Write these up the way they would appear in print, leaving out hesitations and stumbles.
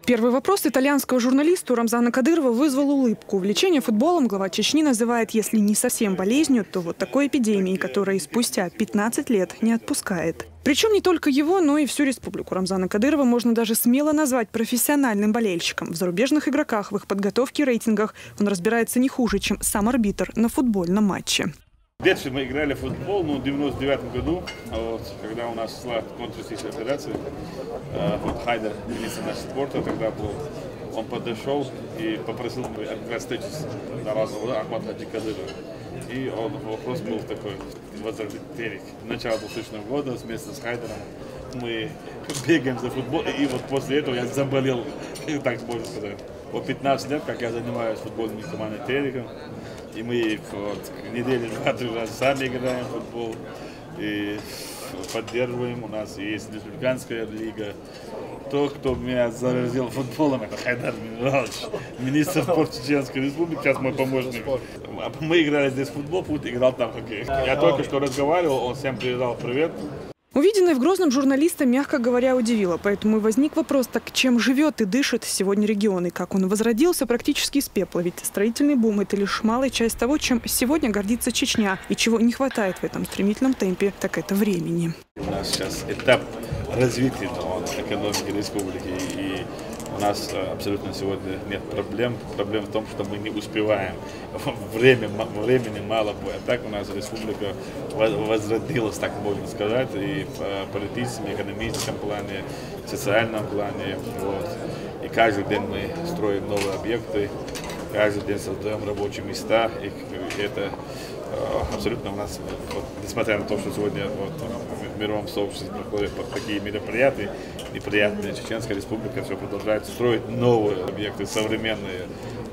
Первый вопрос итальянского журналиста Рамзана Кадырова вызвал улыбку. Увлечение футболом глава Чечни называет, если не совсем болезнью, то вот такой эпидемией, которая спустя 15 лет не отпускает. Причем не только его, но и всю республику Рамзана Кадырова можно даже смело назвать профессиональным болельщиком. В зарубежных игроках, в их подготовке и рейтингах он разбирается не хуже, чем сам арбитр на футбольном матче. В детстве мы играли в футбол, в 99 году, когда у нас шла контрроссийская операция. Хайдер, министр нашего спорта, тогда был, он подошел и попросил отыграть встречу с Ахмад Хаджи Кадырова. И вопрос был такой: возвращение начала 2000 года вместе с Хайдером. Мы бегаем за футбол, и вот после этого я заболел, так можно сказать. По 15 лет, как я занимаюсь футбольной командой Тереком, и мы недели 2-3 раза сами играем в футбол и поддерживаем. У нас есть республиканская лига. Тот, кто меня заразил футболом, это Хайдар Минралович, министр спорта Чеченской Республики, сейчас мой помощник. Мы играли здесь в футбол, Пут играл там в хоккей. Я только что разговаривал, он всем передал привет. Увиденное в Грозном журналиста, мягко говоря, удивило. Поэтому и возник вопрос, так чем живет и дышит сегодня регион, и как он возродился практически из пепла. Ведь строительный бум – это лишь малая часть того, чем сегодня гордится Чечня. И чего не хватает в этом стремительном темпе, так это времени. У нас сейчас этап развития экономики республики. И у нас абсолютно сегодня нет проблем. Проблема в том, что мы не успеваем. Времени мало. А так у нас республика возродилась, так можно сказать, и в политическом, экономическом плане, в социальном плане. И каждый день мы строим новые объекты, каждый день создаем рабочие места. И это абсолютно у нас, несмотря на то, что сегодня в мировом сообществе проходят такие мероприятия, неприятные, Чеченская Республика все продолжает строить новые объекты, современные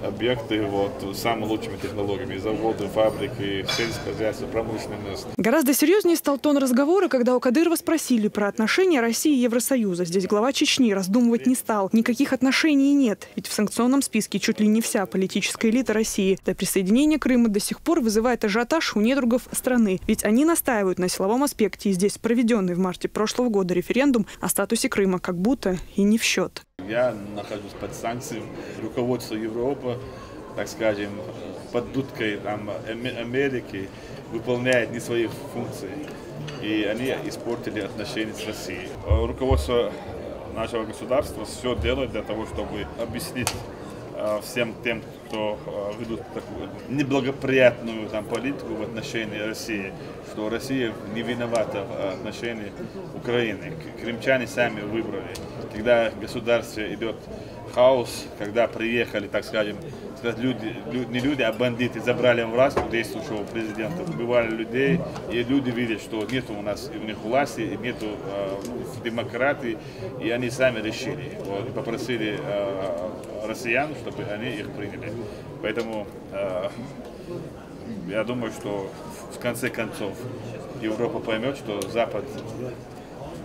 объекты с самыми лучшими технологиями. Заводы, фабрики, сельское хозяйство, промышленность. Гораздо серьезнее стал тон разговора, когда у Кадырова спросили про отношения России и Евросоюза. Здесь глава Чечни раздумывать не стал. Никаких отношений нет. Ведь в санкционном списке чуть ли не вся политическая элита России. До присоединения Крыма до сих пор вызывает ажиотаж у недругов страны. Ведь они настаивают на силовом аспекте. И здесь проведенный в марте прошлого года референдум о статусе Крыма как будто и не в счет. Я нахожусь под санкциями. Руководство Европы, так скажем, под дудкой Америки выполняет не свои функции. И они испортили отношения с Россией. Руководство нашего государства все делает для того, чтобы объяснить всем тем, кто ведут такую неблагоприятную политику в отношении России, что Россия не виновата в отношении Украины. Крымчане сами выбрали. Когда в государстве идет хаос, когда приехали, так скажем, не люди, а бандиты забрали власть у действующего президента, убивали людей, и люди видят, что нет у нас у них власти, нет демократии, и они сами решили, попросили россиян, чтобы они их приняли. Поэтому я думаю, что в конце концов Европа поймет, что Запад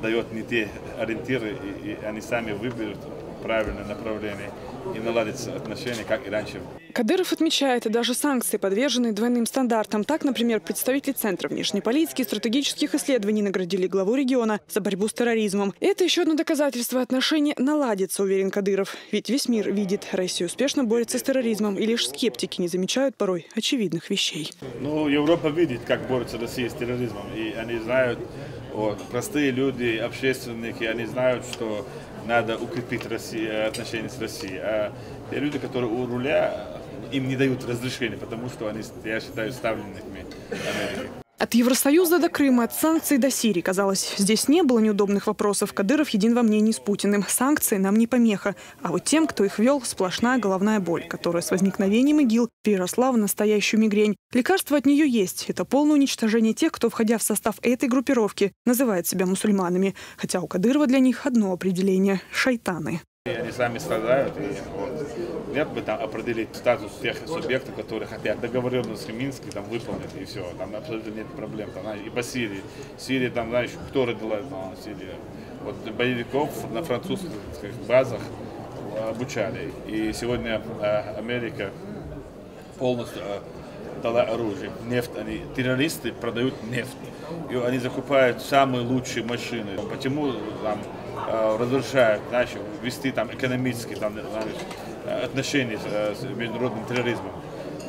дает не те ориентиры, и они сами выберут правильное направление и наладятся отношения, как и раньше. Кадыров отмечает, даже санкции подвержены двойным стандартам. Так, например, представители Центра внешней политики и стратегических исследований наградили главу региона за борьбу с терроризмом. Это еще одно доказательство: отношений наладится, уверен Кадыров. Ведь весь мир видит, Россия успешно борется с терроризмом, и лишь скептики не замечают порой очевидных вещей. Европа видит, как борется Россия с терроризмом, и они знают, простые люди, общественники, они знают, что надо укрепить отношения с Россией. А те люди, которые у руля, им не дают разрешения, потому что они, я считаю, ставленниками Америки. От Евросоюза до Крыма, от санкций до Сирии. Казалось, здесь не было неудобных вопросов. Кадыров един во мнении с Путиным. Санкции нам не помеха. А вот тем, кто их вел, сплошная головная боль, которая с возникновением ИГИЛ переросла в настоящую мигрень. Лекарство от нее есть. Это полное уничтожение тех, кто, входя в состав этой группировки, называет себя мусульманами. Хотя у Кадырова для них одно определение – шайтаны. Они сами страдают, и нет бы там определить статус тех субъектов, которые хотят договоренность с Минском там выполнить, и все, там абсолютно нет проблем. Там, и по Сирии. Сирия, там, знаешь, кто родила Сирию? Боевиков на французских базах обучали. И сегодня Америка полностью дала оружие, нефть. Террористы продают нефть. И они закупают самые лучшие машины. Почему там разрушают, знаешь, вести там экономические там, знаешь, отношения с международным терроризмом.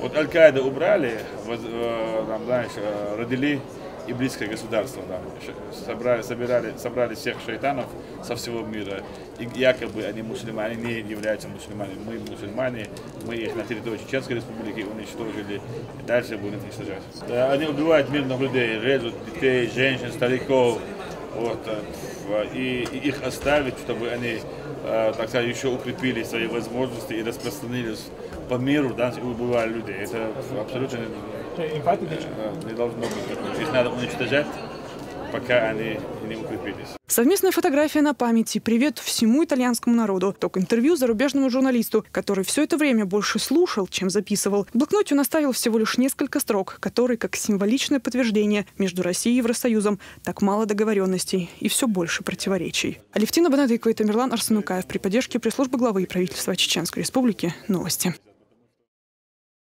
Вот Аль-Каида убрали, там, знаешь, родили ибритское государство. Да. Собрали всех шайтанов со всего мира. И якобы они мусульмане, не являются мусульманами. Мы мусульмане, мы их на территории Чеченской республики уничтожили. И дальше будем уничтожать. Они убивают мирных людей, режут детей, женщин, стариков. Вот, и их оставить, чтобы они, так сказать, еще укрепили свои возможности и распространились по миру, да, и убивали людей. Это абсолютно не должно быть. Их надо уничтожать, пока они не укрепились. Совместная фотография на памяти. Привет всему итальянскому народу. Только интервью зарубежному журналисту, который все это время больше слушал, чем записывал. В блокноте он оставил всего лишь несколько строк, которые, как символичное подтверждение, между Россией и Евросоюзом так мало договоренностей и все больше противоречий. Алевтина Банатыкова и Тамерлан Арсенукаев при поддержке пресс-службы главы правительства Чеченской Республики. Новости.